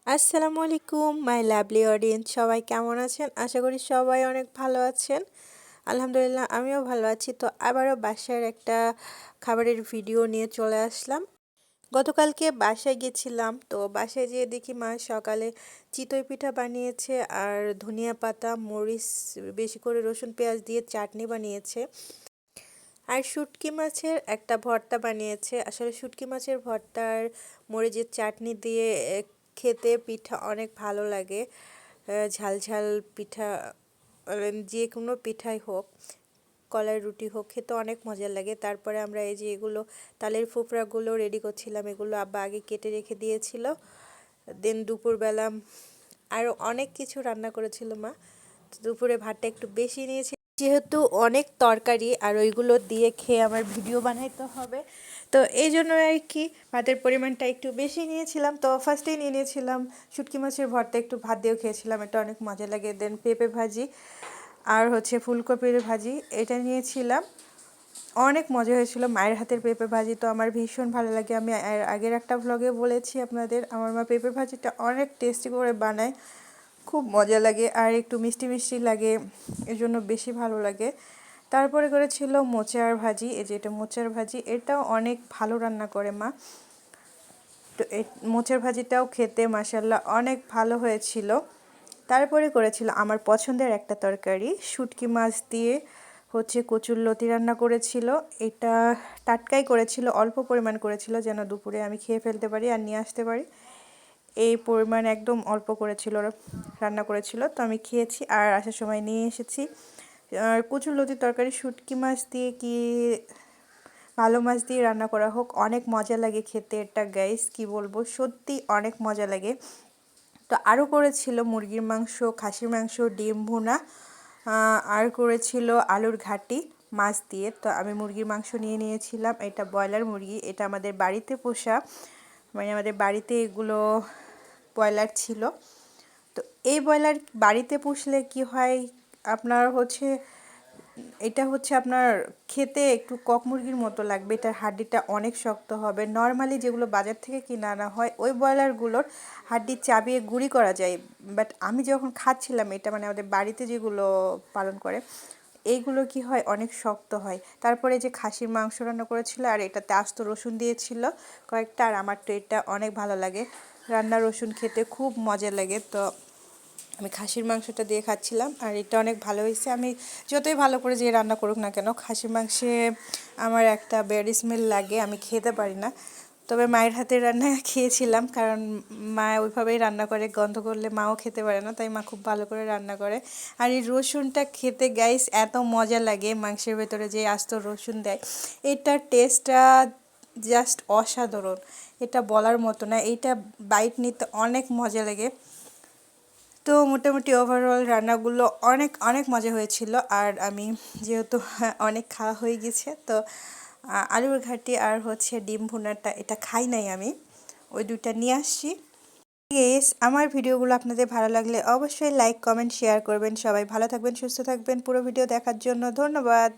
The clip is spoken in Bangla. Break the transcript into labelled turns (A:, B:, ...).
A: আসসালামু আলাইকুম মাই লাভলি অডিয়েন্স, সবাই কেমন আছেন? আশা করি সবাই অনেক ভালো আছেন। আলহামদুলিল্লাহ আমিও ভালো আছি। তো আবারও বাসার একটা খাবারের ভিডিও নিয়ে চলে আসলাম। গতকালকে বাসায় গেছিলাম, তো বাসায় যেয়ে দেখি মা সকালে চিতই পিঠা বানিয়েছে আর ধনিয়া পাতা মরিচ বেশি করে রসুন পেঁয়াজ দিয়ে চাটনি বানিয়েছে আর শুটকি মাছের একটা ভর্তা বানিয়েছে। আসলে শুটকি মাছের ভর্তার মরিচের চাটনি দিয়ে খেতে পিঠা অনেক ভালো লাগে। ঝাল ঝাল পিঠা, যে কোনো পিঠাই হোক, কলার রুটি হোক, খেতে অনেক মজা লাগে। তারপরে আমরা এই যে এগুলো তালের ফুফড়াগুলো রেডি করছিলাম, এগুলো আব্বা আগে কেটে রেখে দিয়েছিল। দেন দুপুরবেলা আরও অনেক কিছু রান্না করেছিল মা। দুপুরে ভাতটা একটু বেশি নিয়েছি, যেহেতু অনেক তরকারি আর ওইগুলো দিয়ে খেয়ে আমার ভিডিও বানাইতে হবে, তো এই জন্য আর কি ভাতের পরিমাণটা একটু বেশি নিয়েছিলাম। তো ফার্স্টেই নিয়ে নিয়েছিলাম শুটকি মাছের ভর্তা, একটু ভাত দিয়েও খেয়েছিলাম, এটা অনেক মজা লাগে। দেন পেঁপে ভাজি আর ফুলকপির ভাজি এটা নিয়েছিলাম, অনেক মজা হয়েছিল। মায়ের হাতের পেঁপে ভাজি তো আমার ভীষণ ভালো লাগে। আমি আগের একটা ভ্লগে বলেছি আপনাদের, আমার মা পেঁপে ভাজিটা অনেক টেস্টি করে বানায়, খুব মজা লাগে আর একটু মিষ্টি মিষ্টি লাগে, এজন্য বেশি ভালো লাগে। তারপরে করেছিল মোচার ভাজি, এই যে এটা মোচার ভাজি, এটাও অনেক ভালো রান্না করে মা। তো এই মোচার ভাজিটাও খেতে মাশাল্লাহ অনেক ভালো হয়েছিল। তারপরে করেছিল আমার পছন্দের একটা তরকারি, শুটকি মাছ দিয়ে কচুরলতি রান্না করেছিল। এটা টাটকাই করেছিল, অল্প পরিমাণ করেছিল যেন দুপুরে আমি খেয়ে ফেলতে পারি আর নিয়ে আসতে পারি, এই পরিমাণ একদম অল্প করেছিল, রান্না করেছিল। তো আমি খেয়েছি আর আসার সময় নিয়ে এসেছি। আর কচুরলতির তরকারি শুটকি মাছ দিয়ে কি ভালো মাছ দিয়ে রান্না করা হোক, অনেক মজা লাগে খেতে এটা গাইস, কি বলবো, সত্যি অনেক মজা লাগে। তো আরও করেছিল মুরগির মাংস, খাসির মাংস, ডিম ভুনা, আর করেছিল আলুর ঘাটি মাছ দিয়ে। তো আমি মুরগির মাংস নিয়ে নিয়েছিলাম, এটা ব্রয়লার মুরগি, এটা আমাদের বাড়িতে পোষা, মানে আমাদের বাড়িতে এগুলো ব্রয়লার ছিল। তো এই ব্রয়লার বাড়িতে পুষলে কি হয় আপনার এটা আপনার খেতে একটু কক মুরগির মতো লাগবে, এটার হাড্ডিটা অনেক শক্ত হবে। নর্মালি যেগুলো বাজার থেকে কিনে আনা হয় ওই ব্রয়লারগুলোর হাড্ডি চাবিয়ে গুঁড়ি করা যায়, বাট আমি যখন খাচ্ছিলাম এটা, মানে আমাদের বাড়িতে যেগুলো পালন করে এইগুলো কি হয় অনেক শক্ত হয়। তারপরে যে খাসির মাংস রান্না করেছিল আর এটাতে আস্ত রসুন দিয়েছিল কয়েকটা, আর আমার তো এটা অনেক ভালো লাগে, রান্না রসুন খেতে খুব মজা লাগে। তো আমি খাসির মাংসটা দিয়ে খাচ্ছিলাম আর এটা অনেক ভালো হয়েছে। আমি যতই ভালো করে যে রান্না করুক না কেন, খাসির মাংসে আমার একটা ব্যাড স্মেল লাগে, আমি খেতে পারি না। তবে মায়ের হাতের রান্না খেয়েছিলাম, কারণ মা ওইভাবেই রান্না করে, গন্ধ করলে মাও খেতে পারে না, তাই মা খুব ভালো করে রান্না করে। আর এই রসুনটা খেতে গাইস এত মজা লাগে, মাংসের ভেতরে যে আস্ত রসুন দেয়, এটার টেস্টটা জাস্ট অসাধারণ, এটা বলার মতো না, এইটা বাইট নিতে অনেক মজা লাগে। তো মোটামুটি ওভারঅল রান্নাগুলো অনেক অনেক মজা হয়েছিল। আর আমি যেহেতু অনেক খাওয়া হয়ে গেছে, তো আলুর ঘাটি আর ডিম ভুনাটা এটা খাই নাই আমি, ওই দুইটা নিয়ে আসছি। গেস আমার ভিডিওগুলো আপনাদের ভালো লাগলে অবশ্যই লাইক কমেন্ট শেয়ার করবেন। সবাই ভালো থাকবেন, সুস্থ থাকবেন। পুরো ভিডিও দেখার জন্য ধন্যবাদ।